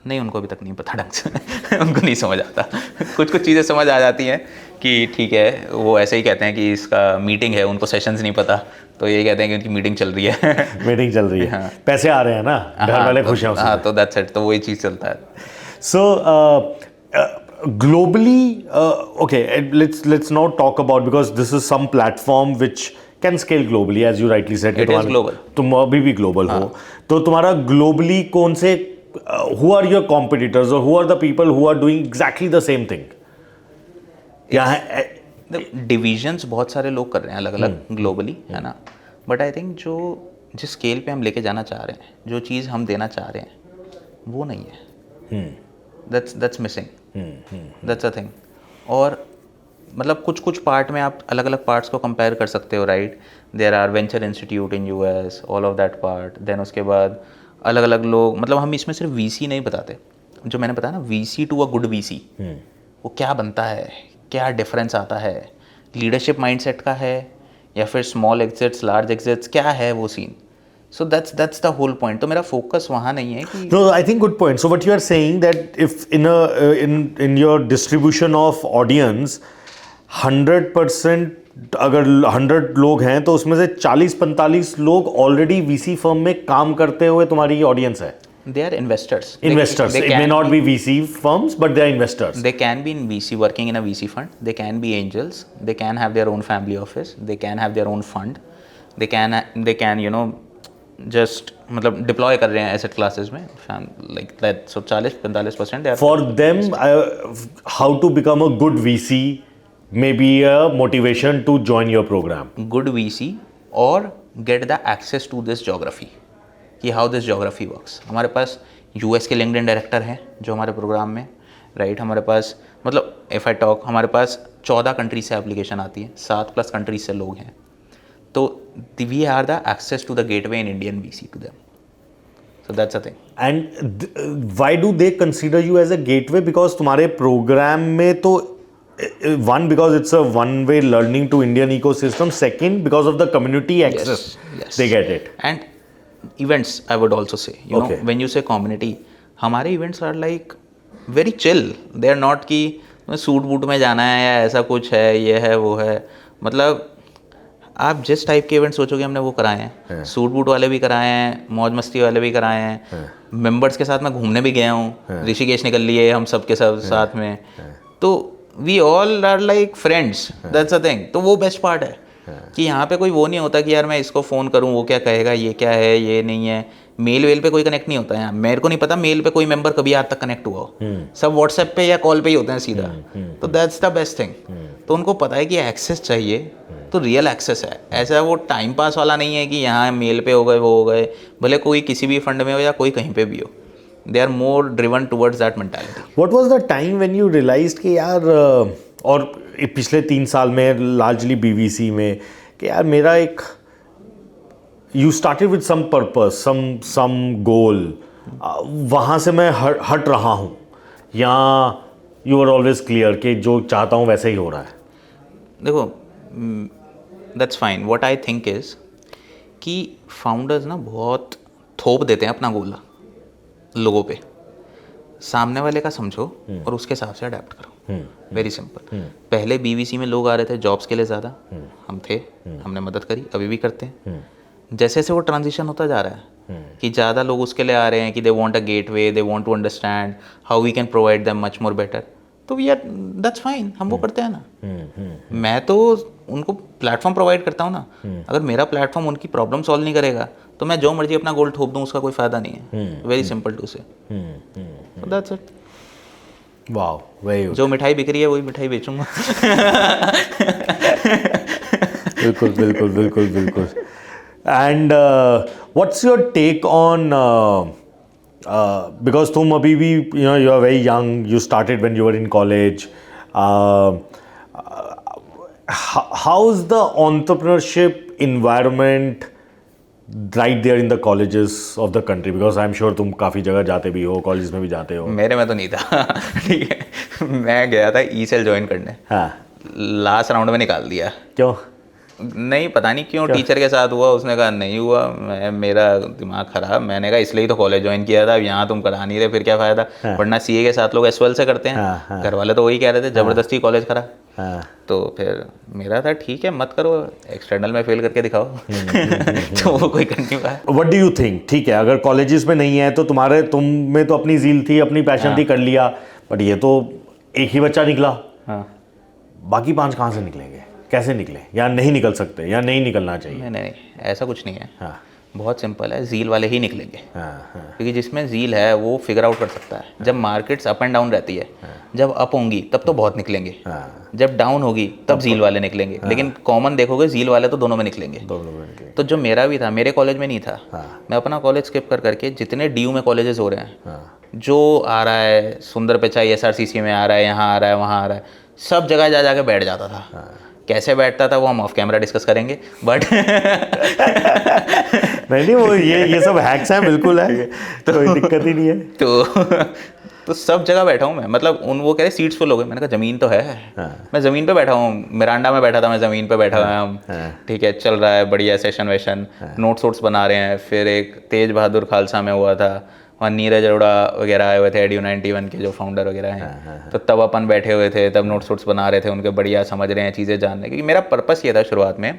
नहीं, उनको अभी तक नहीं पता ढंग से उनको नहीं समझ आता। कुछ कुछ चीज़ें समझ आ जाती हैं कि ठीक है, वो ऐसे ही कहते हैं कि इसका मीटिंग है, उनको सेशंस नहीं पता, तो ये कहते हैं कि उनकी मीटिंग चल रही है। मीटिंग चल रही है, हाँ। पैसे आ रहे हैं ना, घर वाले खुश हैं उसमें। हाँ, तो दैट्स इट, तो वही चीज़ चलता है। So globally, okay, let's now talk about, because this is some platform which can scale globally, as you rightly said. It is global. तुम अभी भी global हो, तो तुम्हारा globally कौन से who are your competitors or who are the people who are doing exactly the same thing? Divisions बहुत सारे लोग कर रहे हैं अलग अलग ग्लोबली, है ना, बट आई थिंक जो जिस स्केल पे हम लेके जाना चाह रहे हैं, जो चीज़ हम देना चाह रहे हैं, वो नहीं है। That's missing, that's a thing. और मतलब कुछ कुछ पार्ट में आप अलग अलग पार्ट्स को कंपेयर कर सकते हो, right? There are venture institute in US, all of that part. Then उसके बाद अलग अलग लोग, मतलब हम इसमें सिर्फ वीसी नहीं बताते, जो मैंने बताया ना, VC to a good VC, वो क्या बनता है, क्या डिफरेंस आता है, लीडरशिप माइंडसेट का है या फिर स्मॉल एग्जिट्स, लार्ज एग्जिट्स, क्या है वो scene. So that's the whole point. तो मेरा फोकस वहाँ नहीं है कि No, I think good point. So what you are saying that if in your distribution of audience 100%, अगर 100 लोग हैं तो उसमें से 40-45 लोग ऑलरेडी वीसी फर्म में काम करते हुए तुम्हारी ऑडियंस है। they are investors. Investors. It may not be VC firms, but they are investors. They can be in VC, working in a VC fund. They can be angels. They can have their own family office. They can have their own fund. They can you know just मतलब deploy कर रहे हैं asset classes में, like that. So 40-45% they are. For them, how to become a good VC may be a motivation to join your program. Good VC or get the access to this geography, कि how this geography works. हमारे पास US के LinkedIn director हैं जो हमारे programme में, right? हमारे पास मतलब if I talk, हमारे पास 14 कंट्रीज से एप्लीकेशन आती है, 7+ कंट्रीज से लोग हैं, तो we are the access to the gateway in Indian VC to them. So that's a thing. And why do they consider you as a gateway? Because तुम्हारे programme में तो one, because it's a one-way learning to Indian ecosystem. Second, because of the community access, yes. they get it. And events, I would also say, you Okay. know, when you say community, हमारे events are like very chill. They are not कि suit boot में जाना है या ऐसा कुछ है, ये है वो है। मतलब आप जिस टाइप के इवेंट सोचोगे हमने वो कराए हैं। सूट बूट वाले भी कराए हैं, मौज मस्ती वाले भी कराए हैं, मेंबर्स के साथ मैं घूमने भी गया हूँ, ऋषिकेश निकल लिए हम सब के सब साथ में, तो we all are like friends. That's a thing. तो वो बेस्ट पार्ट है कि यहाँ पे कोई वो नहीं होता कि यार मैं इसको फ़ोन करूँ, वो क्या कहेगा, ये क्या है, ये नहीं है। मेल वेल पे कोई कनेक्ट नहीं होता है। मेरे को नहीं पता मेल पे कोई मेंबर कभी आज तक कनेक्ट हुआ हो, सब व्हाट्सएप पे या कॉल पे ही होते हैं सीधा। तो दैट्स द बेस्ट थिंग। तो उनको पता है कि एक्सेस चाहिए तो रियल एक्सेस है, ऐसा वो टाइम पास वाला नहीं है कि यहाँ मेल पे हो गए वो हो गए, भले कोई किसी भी फंड में हो या कोई कहीं पे भी हो। They are more driven towards that mentality. What was the time when you realized कि यार और पिछले 3 साल में लार्जली बीवीसी में कि यार मेरा एक, you started with some purpose, some goal, वहाँ से मैं हट रहा हूँ, या यू आर ऑलवेज क्लियर कि जो चाहता हूँ वैसे ही हो रहा है? देखो, that's fine. What I think is कि फाउंडर्स ना बहुत थोप देते हैं अपना गोला लोगों पे। सामने वाले का समझो और उसके हिसाब से अडेप्ट करो। Very simple. पहले बीवीसी में लोग आ रहे थे जॉब्स के लिए ज़्यादा, हम थे, हमने मदद करी, अभी भी करते हैं। जैसे जैसे वो ट्रांजिशन होता जा रहा है कि ज़्यादा लोग उसके लिए आ रहे हैं कि they want a gateway, they want to understand how we can provide them much more better, तो वी आर, दैट्स फाइन, हम वो करते हैं ना। मैं तो उनको प्लेटफॉर्म प्रोवाइड करता हूँ ना। अगर मेरा प्लेटफॉर्म उनकी प्रॉब्लम सॉल्व नहीं करेगा तो मैं जो मर्जी अपना गोल ठोक दूँ, उसका कोई फ़ायदा नहीं है। वेरी सिंपल टू से, that's it. Wow, very good. जो मिठाई बिक रही है वही मिठाई बेचूंगा। बिल्कुल बिल्कुल बिल्कुल बिल्कुल। And what's your take on, because तुम अभी भी you are very young, you started when you were in college, how is the entrepreneurship environment right there in the colleges of the country? Because I'm sure तुम काफ़ी जगह जाते भी हो, college में भी जाते हो। मेरे में तो नहीं था। ठीक है, मैं गया था ई सेल ज्वाइन करने। हाँ, लास्ट राउंड में निकाल दिया। क्यों? नहीं पता नहीं क्यों टीचर के साथ हुआ, उसने कहा नहीं हुआ, मेरा दिमाग खराब, मैंने कहा इसलिए ही तो कॉलेज ज्वाइन किया था, अब यहाँ तुम करा नहीं रहे फिर क्या फ़ायदा, वरना सीए के साथ लोग एसवेल से करते हैं। घर वाले तो वही कह रहे थे ज़बरदस्ती कॉलेज करा। तो फिर मेरा था ठीक है मत करो, एक्सटर्नल में फेल करके दिखाओ। तो वो कोई कर नहीं पाया। What do you think? ठीक है, अगर कॉलेजेस में नहीं है तो तुम में तो अपनी ज़ील थी, अपनी पैशन थी, कर लिया, बट ये तो एक ही बच्चा निकला, बाकी 5 कहाँ से निकलेंगे? कैसे निकले? या नहीं निकल सकते, या नहीं निकलना चाहिए? नहीं, ऐसा कुछ नहीं है। बहुत सिंपल है, जील वाले ही निकलेंगे। क्योंकि जिसमें जील है वो फिगर आउट कर सकता है। जब मार्केट्स अप एंड डाउन रहती है, जब अप होंगी तब तो बहुत निकलेंगे, जब डाउन होगी तब जील वाले निकलेंगे। लेकिन कॉमन देखोगे जील वाले तो दोनों में निकलेंगे। तो जो मेरा भी था, मेरे कॉलेज में नहीं था, मैं अपना कॉलेज स्किप कर करके जितने डीयू में कॉलेजेस हो रहे हैं, जो आ रहा है सुंदर पिचाई SRCC में आ रहा है, यहाँ आ रहा है, वहाँ आ रहा है, सब जगह जा जाके बैठ जाता था। कैसे बैठता था वो हम ऑफ कैमरा डिस्कस करेंगे, बट नहीं वो ये सब हैक्स हैं, बिल्कुल है, तो कोई दिक्कत ही नहीं है। तो सब जगह बैठा हूँ मैं, मतलब वो कह रहे सीट्स फुल हो गए, मैंने कहा ज़मीन तो है। मैं ज़मीन पे बैठा हूँ, मिरांडा में बैठा था मैं, ज़मीन पे बैठा हुआ हम, ठीक है चल रहा है बढ़िया सेशन वेशन, नोट्स वोट्स बना रहे हैं। फिर एक तेज बहादुर खालसा में हुआ था, वहाँ नीरज अरोड़ा वगैरह आए हुए थे, एडू 91 के जो फाउंडर वगैरह हैं। तो तब अपन बैठे हुए थे, तब नोट्स वोट्स बना रहे थे उनके, बढ़िया समझ रहे हैं चीज़ें जानने। क्योंकि मेरा पर्पस ये था शुरुआत में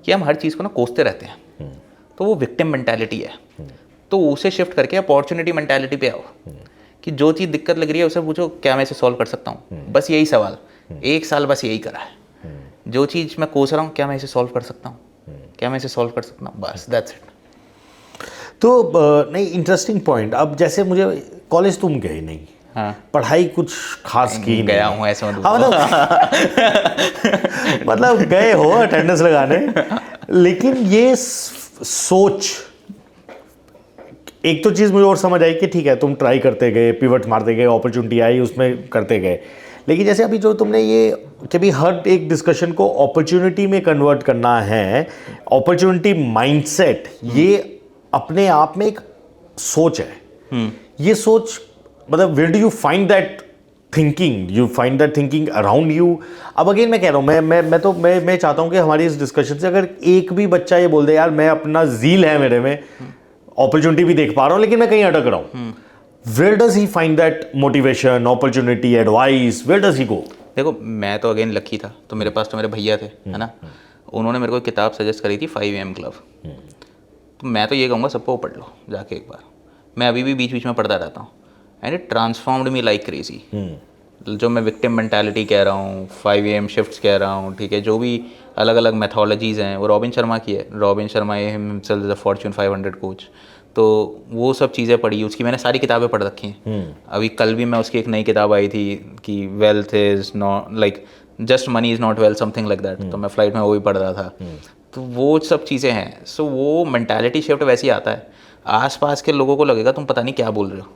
कि हम हर चीज़ को ना कोसते रहते हैं, तो वो विक्टिम मेंटालिटी है, तो उसे शिफ्ट करके अपॉर्चुनिटी मेंटालिटी पे आओ कि जो चीज़ दिक्कत लग रही है उसे पूछो क्या मैं इसे सॉल्व कर सकता हूँ। बस यही सवाल 1 साल बस यही करा है। जो चीज़ मैं कोस रहा हूँ क्या मैं इसे सॉल्व कर सकता हूँ, क्या मैं इसे सॉल्व कर सकता हूँ, बस दैट्स इट। तो नहीं, इंटरेस्टिंग पॉइंट। अब जैसे मुझे कॉलेज तुम गए नहीं, पढ़ाई कुछ खास की नहीं, गया हूँ ऐसे मतलब गए हो अटेंडेंस लगाने, लेकिन ये सोच, एक तो चीज़ मुझे और समझ आई कि ठीक है तुम ट्राई करते गए, पिवट मारते गए, अपॉर्चुनिटी आई उसमें करते गए, लेकिन जैसे अभी जो तुमने ये कि भी हर एक डिस्कशन को अपॉर्चुनिटी में कन्वर्ट करना है, अपॉर्चुनिटी माइंडसेट, ये अपने आप में एक सोच है। ये सोच मतलब where do you find that thinking? You find that thinking around you? अब अगेन मैं कह रहा हूँ, मैं चाहता हूँ कि हमारी इस डिस्कशन से अगर एक भी बच्चा ये बोल दे यार मैं अपना जील है मेरे में, अपॉर्चुनिटी भी देख पा रहा हूँ लेकिन मैं कहीं अटक रहा हूँ, where does he find that motivation, opportunity, advice, where does he go? देखो मैं तो अगेन लकी था, तो मेरे पास तो मेरे भैया थे, है ना, उन्होंने मेरे को एक किताब सजेस्ट करी थी 5 AM क्लब। तो मैं तो ये कहूँगा सबको पढ़ लो जाके एक बार। मैं अभी भी बीच बीच में पढ़ता रहता हूँ, and it transformed me like crazy. जो मैं विक्टिम मेंटालिटी कह रहा हूँ, 5 AM शिफ्ट्स कह रहा हूँ, ठीक है, जो भी अलग अलग मेथोलॉजीज़ हैं वो रॉबिन शर्मा की है। Robin Sharma himself is a Fortune 500 coach, तो वो सब चीज़ें पढ़ी, उसकी मैंने सारी किताबें पढ़ रखी हैं। अभी कल भी मैं उसकी एक नई किताब आई थी कि wealth is not like just money is not wealth, something like that, तो मैं फ्लाइट में वो भी पढ़ रहा था। तो वो सब चीज़ें हैं। सो वो मेंटालिटी शिफ्ट वैसे ही आता है। आसपास के लोगों को लगेगा तुम पता नहीं क्या बोल रहे हो,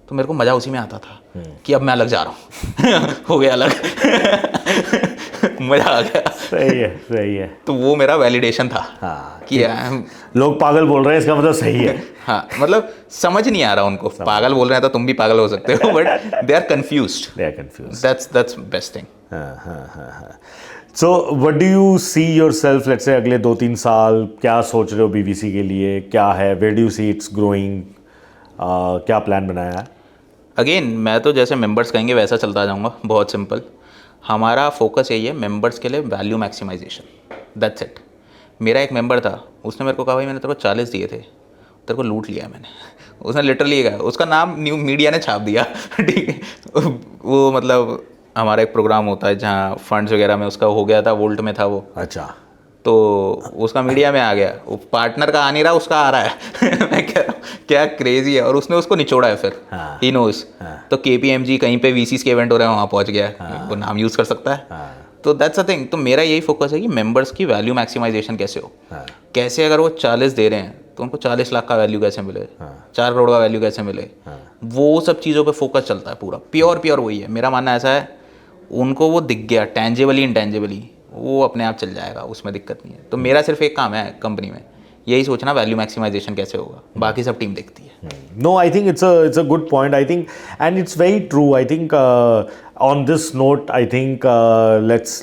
तो मेरे को मज़ा उसी में आता था कि अब मैं अलग जा रहा हूँ। हो गया अलग। मज़ा आ गया। सही है, सही है। तो वो मेरा वैलिडेशन था। कि लोग पागल बोल रहे हैं इसका मतलब सही है। हाँ, मतलब समझ नहीं आ रहा उनको, पागल बोल रहे हैं तो तुम भी पागल हो सकते हो, but they are confused. That's best thing. So what do you see yourself, let's say अगले 2-3 साल क्या सोच रहे हो बीवीसी के लिए, क्या है, where do you see it's growing, क्या प्लान बनाया है? अगेन मैं तो जैसे मेंबर्स कहेंगे वैसा चलता जाऊँगा, बहुत सिंपल। हमारा फोकस यही है मेंबर्स के लिए वैल्यू मैक्सिमाइजेशन, दैट्स इट। मेरा एक मेंबर था, उसने मेरे को कहा भाई मैंने तेरे को 40 दिए थे, तेरे को लूट लिया मैंने। उसने लिटरली कहा, उसका नाम न्यू मीडिया ने छाप दिया। ठीक है, वो मतलब हमारा एक प्रोग्राम होता है जहाँ फंड्स वगैरह में उसका हो गया था, वोल्ट में था वो। अच्छा, तो उसका मीडिया में आ गया, वो पार्टनर का आ नहीं रहा, उसका आ रहा है। मैं कह रहा हूँ क्या क्रेजी है, और उसने उसको निचोड़ा है फिर। He knows. तो KPMG कहीं पे VCs के इवेंट हो रहे हैं वहाँ पहुँच गया, वो नाम यूज़ कर सकता है। तो दैट्स अ थिंग। तो मेरा यही फोकस है कि मेंबर्स की वैल्यू मैक्सिमाइजेशन कैसे हो, कैसे अगर वो 40 दे रहे हैं तो उनको 40 लाख का वैल्यू कैसे मिले, 4 करोड़ का वैल्यू कैसे मिले, वो सब चीज़ों पे फोकस चलता है पूरा। प्योर वही है, मेरा मानना ऐसा है, उनको वो दिख गया टेंजिबली इंटेंजिबली, वो अपने आप चल जाएगा, उसमें दिक्कत नहीं है। तो मेरा सिर्फ एक काम है कंपनी में यही सोचना वैल्यू मैक्सिमाइजेशन कैसे होगा, बाकी सब टीम देखती है. No, I think it's a good point. I think, and it's very true. I think on this note, I think let's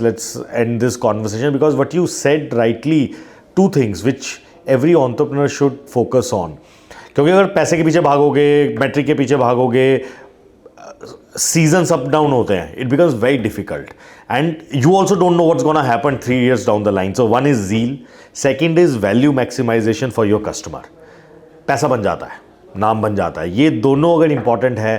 end this conversation because what you said rightly, two things which every entrepreneur should focus on. क्योंकि अगर पैसे के पीछे भागोगे, matric के पीछे भागोगे, seasons up down होते हैं, it becomes very difficult, and you also don't know what's gonna happen 3 years down the line. So one is zeal, second is value maximization for your customer. पैसा बन जाता है, नाम बन जाता है, ये दोनों अगर इंपॉर्टेंट है,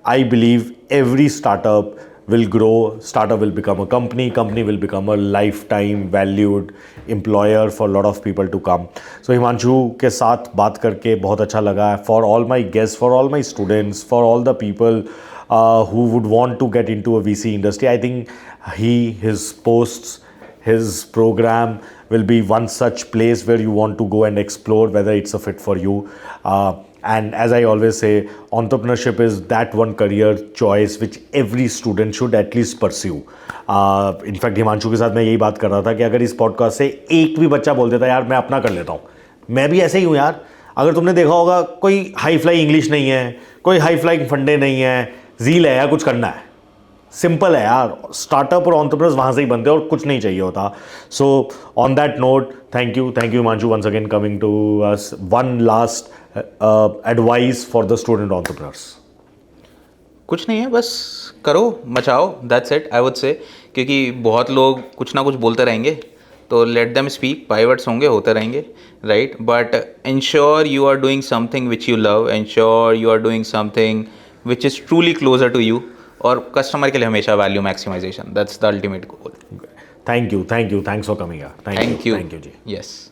I believe every startup will grow, startup will become a company, company will become a lifetime valued employer for lot of people to come. So Himanshu के साथ बात करके बहुत अच्छा लगा. For all my guest, for all my students, for all the people who would want to get into a VC industry, I think his posts, his program will be one such place where you want to go and explore whether it's a fit for you. And as I always say, entrepreneurship is that one career choice which every student should at least pursue. In fact, Himanshu के साथ मैं यही बात कर रहा था कि अगर इस पॉडकास्ट से एक भी बच्चा बोल देता यार मैं अपना कर लेता हूँ, मैं भी ऐसे ही हूँ यार. अगर तुमने देखा होगा, कोई हाई फ्लाई इंग्लिश नहीं है, कोई हाई फ्लाई फंडे नहीं है, ज़ील है या कुछ करना है, सिंपल है यार. स्टार्टअप और एंटरप्रेन्योर्स वहाँ से ही बनते हैं और कुछ नहीं चाहिए होता. So on that note, thank you Himanshu once again coming to us. One last advice for the student entrepreneurs. कुछ नहीं है, बस करो, मचाओ, that's it I would say. क्योंकि बहुत लोग कुछ ना कुछ बोलते रहेंगे, तो लेट देम स्पीक, पाइवट्स होंगे, होते रहेंगे, right. But ensure you are doing something which you love, ensure you are doing something which is truly closer to you, और कस्टमर के लिए हमेशा value maximisation, that's the ultimate goal. Thank you, thanks for coming. Thank you जी. Yes.